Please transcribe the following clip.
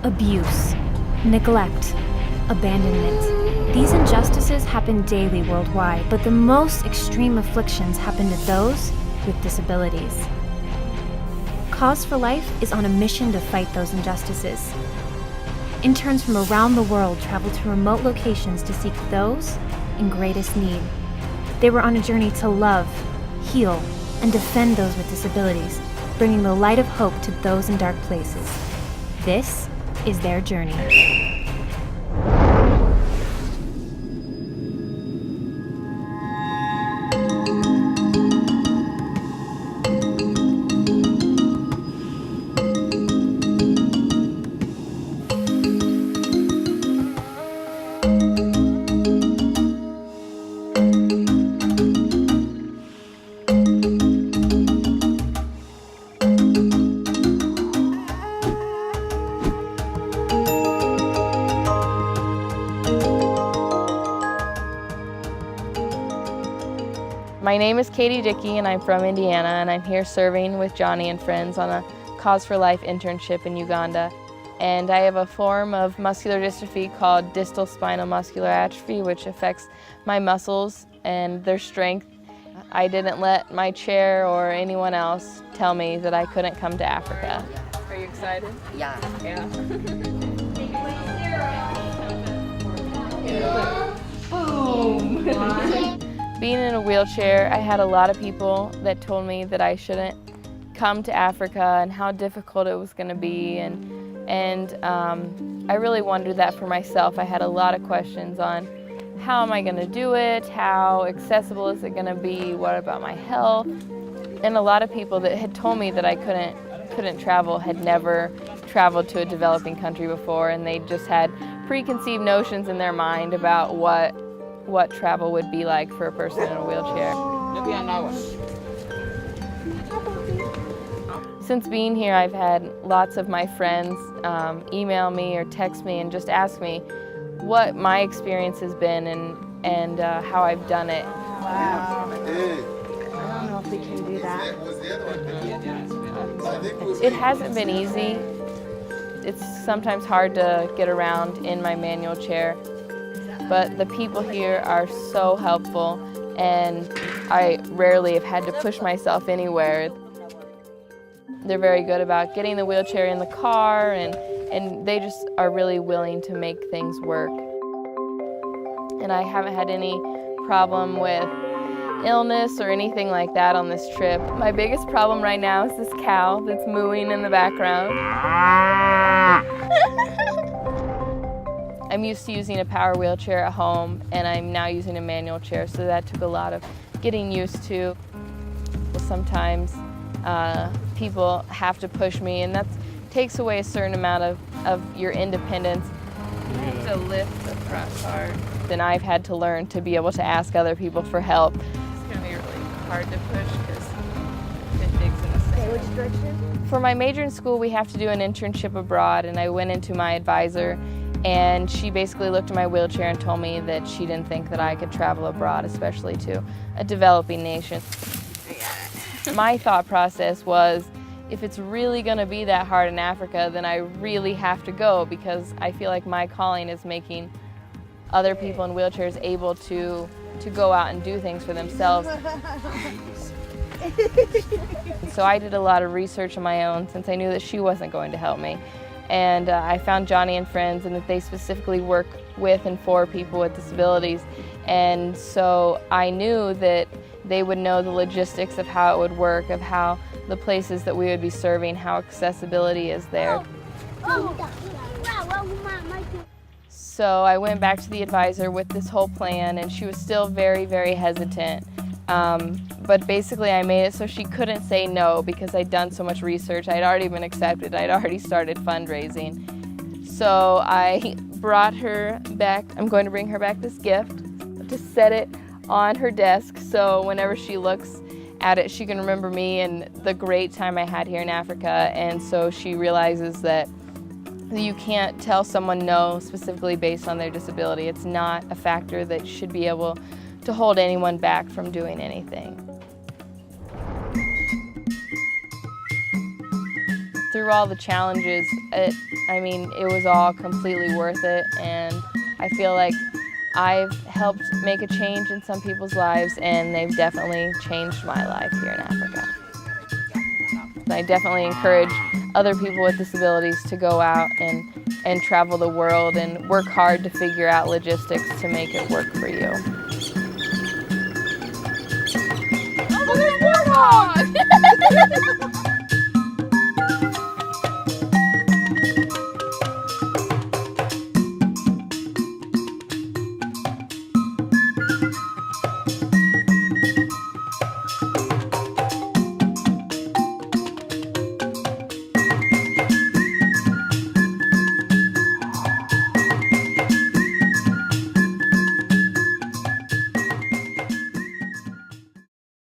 Abuse, neglect, abandonment. These injustices happen daily worldwide, but the most extreme afflictions happen to those with disabilities. Cause for Life is on a mission to fight those injustices. Interns from around the world travel to remote locations to seek those in greatest need. They were on a journey to love, heal, and defend those with disabilities, bringing the light of hope to those in dark places. This is their journey. My name is Katie Dickey and I'm from Indiana, and I'm here serving with Joni and Friends on a Cause for Life internship in Uganda. And I have a form of muscular dystrophy called distal spinal muscular atrophy, which affects my muscles and their strength. I didn't let my chair or anyone else tell me that I couldn't come to Africa. Are you excited? Yeah. Boom! Being in a wheelchair, I had a lot of people that told me that I shouldn't come to Africa and how difficult it was going to be, and I really wondered that for myself. I had a lot of questions on how am I going to do it, how accessible is it going to be, what about my health, and a lot of people that had told me that I couldn't travel had never traveled to a developing country before, and they just had preconceived notions in their mind about what travel would be like for a person in a wheelchair. Since being here, I've had lots of my friends email me or text me and just ask me what my experience has been and how I've done it. Wow. I don't know if we can do that. It hasn't been easy. It's sometimes hard to get around in my manual chair. But the people here are so helpful, and I rarely have had to push myself anywhere. They're very good about getting the wheelchair in the car, and they just are really willing to make things work. And I haven't had any problem with illness or anything like that on this trip. My biggest problem right now is this cow that's mooing in the background. I'm used to using a power wheelchair at home, and I'm now using a manual chair, so that took a lot of getting used to. Sometimes people have to push me, and that takes away a certain amount of your independence. You have to lift the front part. Then I've had to learn to be able to ask other people for help. It's going to be really hard to push because it digs in the sand. Okay, which direction? For my major in school, we have to do an internship abroad, and I went into my advisor, and she basically looked at my wheelchair and told me that she didn't think that I could travel abroad, especially to a developing nation. My thought process was, if it's really going to be that hard in Africa, then I really have to go, because I feel like my calling is making other people in wheelchairs able to go out and do things for themselves. So I did a lot of research on my own, since I knew that she wasn't going to help me. And I found Joni and Friends, and that they specifically work with and for people with disabilities. And so I knew that they would know the logistics of how it would work, of how the places that we would be serving, how accessibility is there. So I went back to the advisor with this whole plan, and she was still very, very hesitant. But basically I made it so she couldn't say no, because I'd done so much research. I'd already been accepted. I'd already started fundraising. So I brought her back. I'm going to bring her back this gift to set it on her desk, so whenever she looks at it, she can remember me and the great time I had here in Africa. And so she realizes that you can't tell someone no specifically based on their disability. It's not a factor that should be able to hold anyone back from doing anything. through all the challenges, it was all completely worth it, and I feel like I've helped make a change in some people's lives, and they've definitely changed my life here in Africa. I definitely encourage other people with disabilities to go out and travel the world and work hard to figure out logistics to make it work for you. Oh, there's warthog!